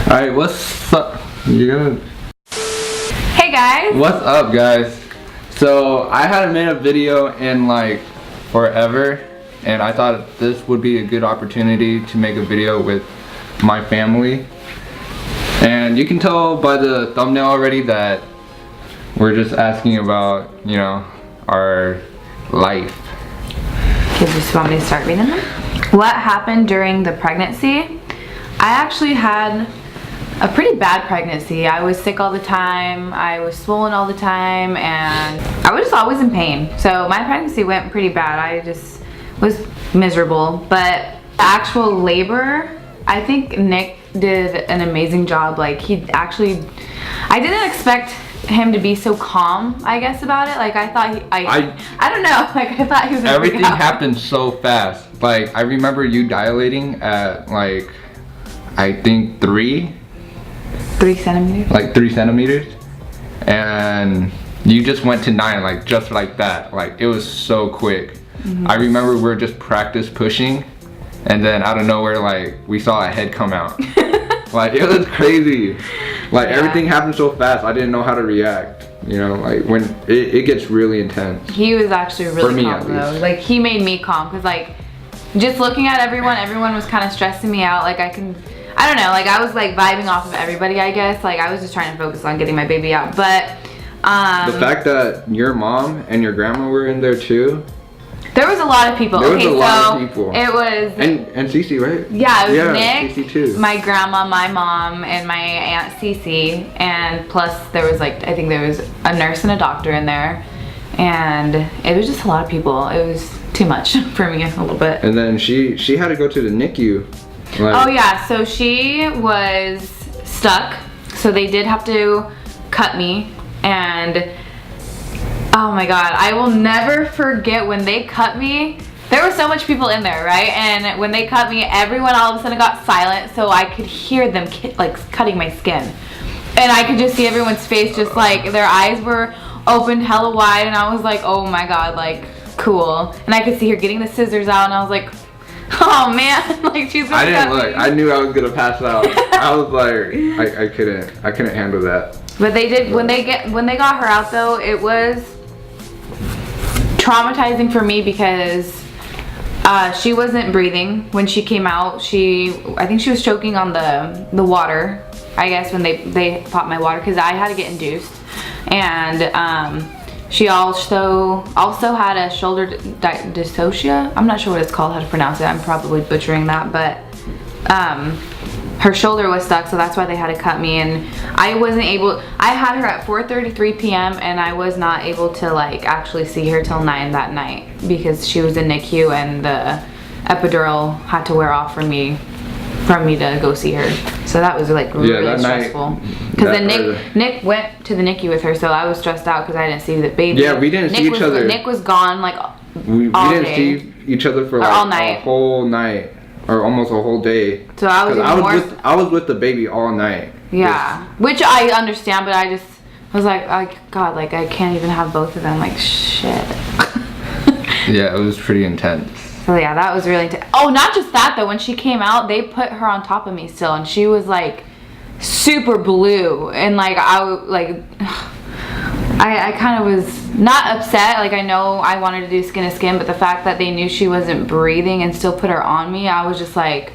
Alright, what's up? You gonna... Hey guys! What's up, guys? So, I hadn't made a video in like forever, and I thought this would be a good opportunity to make a video with my family. And you can tell by the thumbnail already that we're just asking about, you know, our life. You just want me to start reading them? What happened during the pregnancy? I actually had a pretty bad pregnancy. I was sick all the time, I was swollen all the time, and I was just always in pain. So my pregnancy went pretty bad. I just was miserable. But the actual labor, I think Nick did an amazing job. Like he actually, I didn't expect him to be so calm, I guess, about it. Like I thought I don't know, like I thought he was gonna everything happened so fast. Like I remember you dilating at like, I think 3 centimeters. Like 3 centimeters, and you just went to 9, like just like that. Like it was so quick. I remember we were just practice pushing, and then out of nowhere, like we saw a head come out. Like it was crazy. Like everything happened so fast, I didn't know how to react. You know, like when it gets really intense. He was actually really calm though. Like he made me calm, because like just looking at everyone was kind of stressing me out. Like I don't know, like I was like vibing off of everybody, I guess. Like I was just trying to focus on getting my baby out. But the fact that your mom and your grandma were in there too. There was a lot of people. There was a lot of people. It was and Cece, right? Yeah, it was Nick, Cece too. my grandma, my mom, and my aunt Cece, and plus there was like, I think there was a nurse and a doctor in there, and it was just a lot of people. It was too much for me a little bit. And then she had to go to the NICU. Like, oh yeah, so she was stuck, so they did have to cut me, and oh my god, I will never forget when they cut me. There were so much people in there, right? And when they cut me, everyone all of a sudden got silent, so I could hear them like cutting my skin. And I could just see everyone's face, just like their eyes were opened hella wide, and I was like, oh my god, like cool. And I could see her getting the scissors out, and I was like, oh man, like she's gonna I didn't cut look. me. I knew I was gonna pass out. I was like, I couldn't handle that. But they did, when they got her out though, it was traumatizing for me, because she wasn't breathing when she came out. I think she was choking on the water, I guess, when they popped my water, because I had to get induced. And she also had a shoulder dystocia. I'm not sure what it's called, how to pronounce it. I'm probably butchering that, but her shoulder was stuck, so that's why they had to cut me. And I wasn't able, I had her at 4:33 p.m. and I was not able to like actually see her till 9 that night, because she was in NICU and the epidural had to wear off for me to go see her. So that was like really stressful. Because then Nick went to the NICU with her, so I was stressed out because I didn't see the baby. Yeah, we didn't see each other. Nick was gone like we all didn't day. see each other for like all night. a whole night, or almost a whole day. So I was with the baby all night. Yeah, which I understand, but I just was like, God, like I can't even have both of them. Like shit. Yeah, it was pretty intense. So yeah, that was really intense. Oh, not just that though. When she came out, they put her on top of me still, and she was like super blue, and like I kind of was not upset. Like I know I wanted to do skin to skin, but the fact that they knew she wasn't breathing and still put her on me, I was just like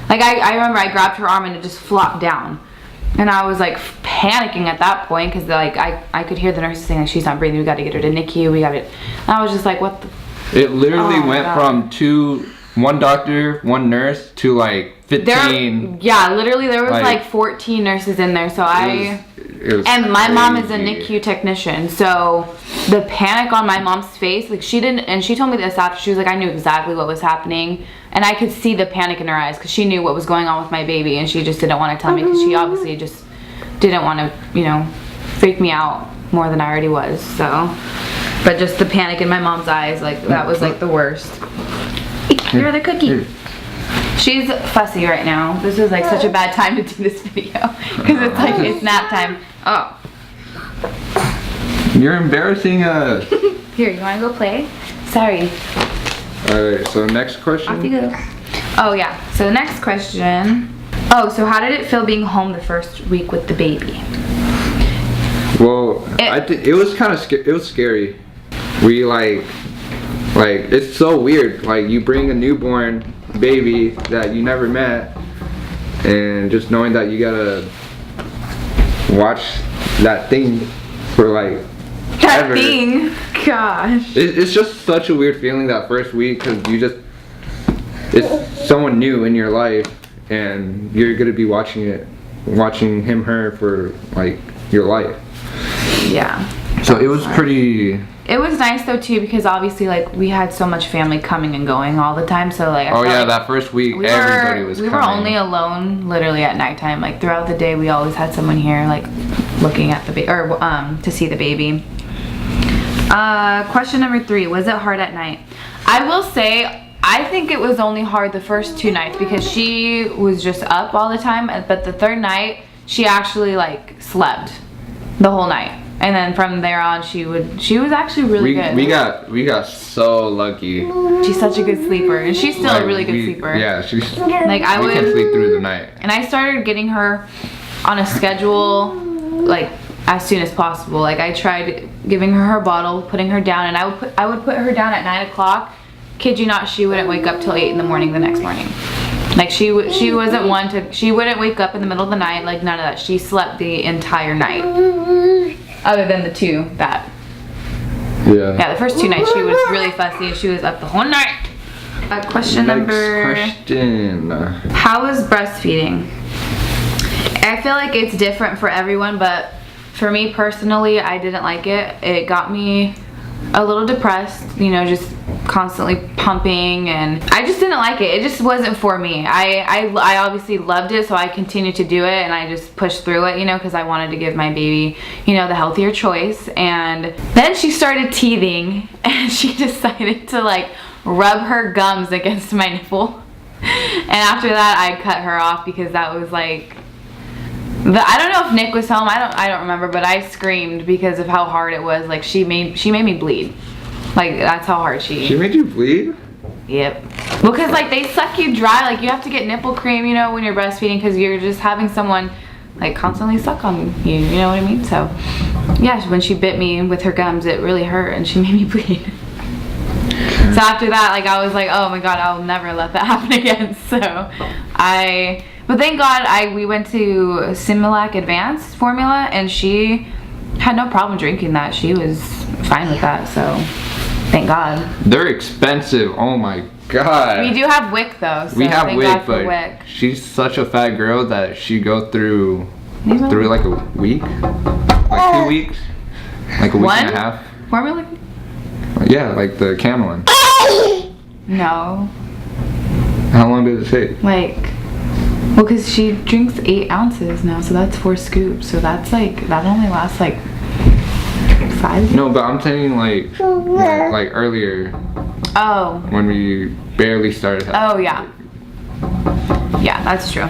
I remember I grabbed her arm and it just flopped down, and I was like panicking at that point, because like I could hear the nurses saying like, she's not breathing, we got to get her to NICU, we got it. And I was just like, what the. It literally went from one doctor, one nurse to like 15. Yeah, literally there was like 14 nurses in there. So and my mom is a NICU technician, so the panic on my mom's face, like she told me this after, she was like, I knew exactly what was happening, and I could see the panic in her eyes, because she knew what was going on with my baby, and she just didn't want to tell me, because she obviously just didn't want to, you know, freak me out more than I already was. So, but just the panic in my mom's eyes, like that was like the worst. You're the cookie. She's fussy right now. This is like such a bad time to do this video, because it's like it's nap time. Oh, you're embarrassing us. Here, you want to go play? Sorry. All right. So next question. Off you go. Oh yeah. So the next question. Oh, so how did it feel being home the first week with the baby? Well, it was kind of it was scary. We like it's so weird. Like you bring a newborn baby that you never met, and just knowing that you gotta watch that thing for like that ever. Thing. Gosh. It's just such a weird feeling that first week because it's someone new in your life, and you're gonna be watching him, her for like your life. Yeah. So it was pretty. It was nice though too because obviously like we had so much family coming and going all the time. So like That first week everybody was coming. We were only alone literally at nighttime. Like throughout the day we always had someone here like looking at the baby or to see the baby. Question number 3, was it hard at night? I will say I think it was only hard the first 2 nights because she was just up all the time, but the 3rd night she actually like slept the whole night. And then from there on, she was actually really good. We got so lucky. She's such a good sleeper, and she's still a really good sleeper. Yeah, she's like we can sleep through the night. And I started getting her on a schedule, like as soon as possible. Like I tried giving her bottle, putting her down, and I would put her down at 9 o'clock. Kid you not, she wouldn't wake up till 8 in the morning the next morning. Like she wasn't one to. She wouldn't wake up in the middle of the night. Like none of that. She slept the entire night. Other than the 2 that. Yeah, the first 2 nights she was really fussy and she was up the whole night. Question number. How is breastfeeding? I feel like it's different for everyone, but for me personally, I didn't like it. It got me a little depressed, you know, just constantly pumping, and I just didn't like it. It just wasn't for me. I obviously loved it, so I continued to do it, and I just pushed through it, you know, because I wanted to give my baby, you know, the healthier choice. And then she started teething, and she decided to like rub her gums against my nipple. And after that, I cut her off because that was like, I don't know if Nick was home. I don't remember, but I screamed because of how hard it was. Like she made me bleed. Like that's how hard she made you bleed? Yep. Because like they suck you dry. Like you have to get nipple cream, you know, when you're breastfeeding because you're just having someone like constantly suck on you. You know what I mean? So yeah, when she bit me with her gums, it really hurt and she made me bleed. So after that, like I was like, oh my god, I'll never let that happen again. But thank God we went to Similac Advanced formula and she had no problem drinking that. She was fine with that, so thank God. They're expensive, oh my god. We do have WIC though, so we have thank WIC, God for but WIC. She's such a fat girl that she go through like a week, like 2 weeks, like a week and a half. Formula? Yeah, like the Canon one. No. How long did it take? Like, well, because she drinks 8 ounces now, so that's 4 scoops. So that's like, that only lasts like 5. No, but I'm saying like earlier. Oh. When we barely started. Oh yeah. Yeah, that's true.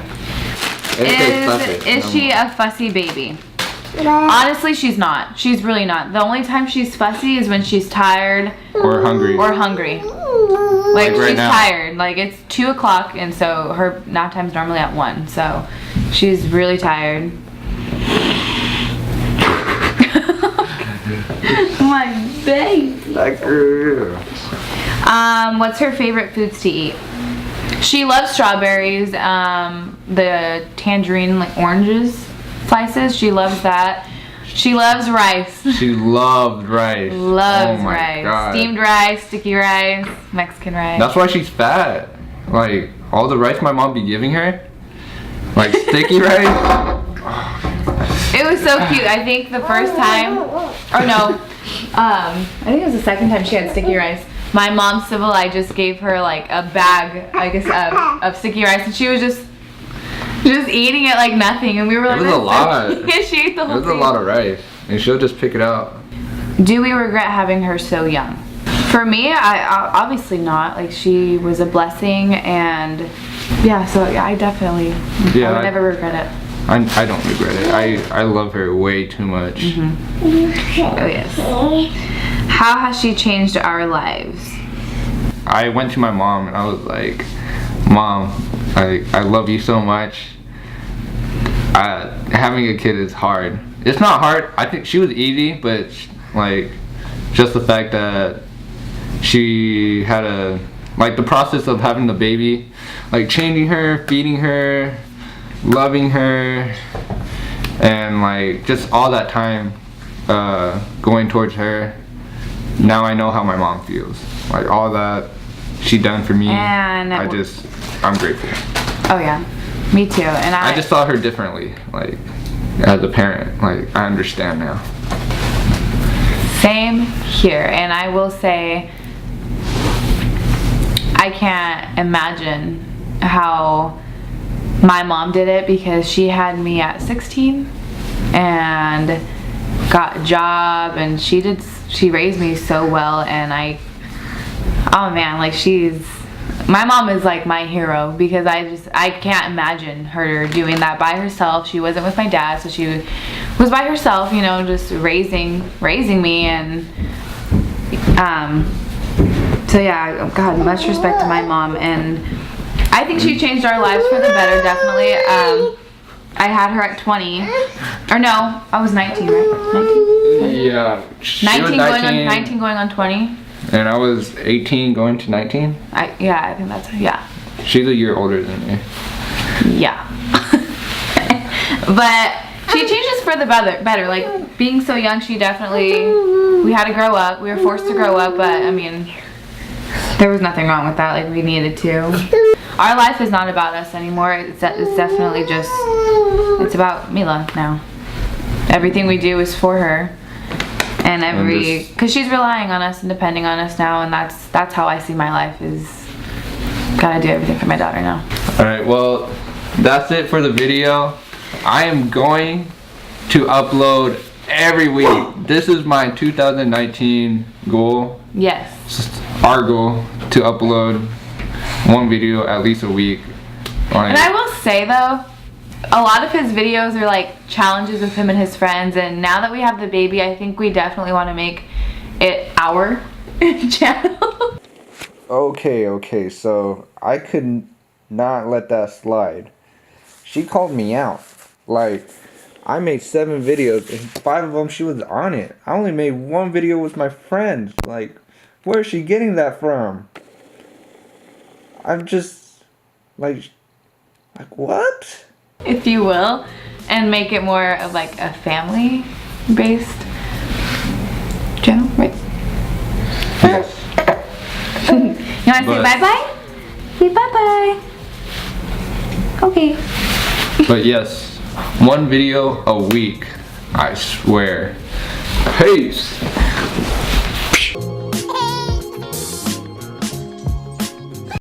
Is she a fussy baby? Honestly, she's not. She's really not. The only time she's fussy is when she's tired or hungry. Like right she's now. tired. Like it's 2 o'clock, and so her nap time's normally at 1. So she's really tired. My baby. What's her favorite foods to eat? She loves strawberries. The tangerine, like oranges. Slices, she loves that. She loves rice. She loved rice. Loves rice. God. Steamed rice, sticky rice, Mexican rice. That's why she's fat. Like all the rice my mom be giving her, like sticky rice. It was so cute. I think the first time, or no, I think it was the second time she had sticky rice. My mom, Sybil, I just gave her like a bag, I guess, of sticky rice, and she was just eating it like nothing, and we were like, it was a lot. She ate the whole thing. It was a lot of rice, and she'll just pick it out. Do we regret having her so young? For me, I obviously not. Like she was a blessing, and yeah, so I definitely, I would never regret it. I don't regret it. I love her way too much. Mm-hmm. Oh yes. How has she changed our lives? I went to my mom and I was like, Mom, I love you so much. having a kid is hard. It's not hard. I think she was easy, but like just the fact that she had the process of having the baby, like changing her, feeding her, loving her, and like just all that time going towards her. Now I know how my mom feels. Like all that she done for me, and I'm grateful. Oh yeah, me too. And I just saw her differently, like as a parent. Like I understand now. Same here, and I will say I can't imagine how my mom did it, because she had me at 16 and got a job, and she raised me so well. And oh man, like my mom is like my hero, because I can't imagine her doing that by herself. She wasn't with my dad, so she was by herself, you know, just raising me. And so yeah, God, much respect to my mom, and I think she changed our lives for the better, definitely. I had her at 20, or no, I was 19, right? 19? Yeah. 19 going on 20. And I was 18 going to 19? Yeah, I think that's, yeah. She's a year older than me. Yeah. But she changed us for the better. Like, being so young, we had to grow up. We were forced to grow up, but I mean, there was nothing wrong with that. Like, we needed to. Our life is not about us anymore. It's definitely just, it's about Mila now. Everything we do is for her. And because she's relying on us and depending on us now, and that's how I see my life, is gotta do everything for my daughter now. Alright, well, that's it for the video. I am going to upload every week. This is my 2019 goal. Yes. Our goal to upload one video at least a week. And I will say though, a lot of his videos are like challenges with him and his friends, and now that we have the baby, I think we definitely want to make it our channel. Okay, so I could not let that slide. She called me out. Like, I made 7 videos and 5 of them she was on it. I only made 1 video with my friends. Like, where is she getting that from? I'm just like what? If you will, and make it more of like a family-based channel, right? Yes. You want to say bye-bye? Say bye-bye. Okay. But yes, one video a week, I swear. Peace.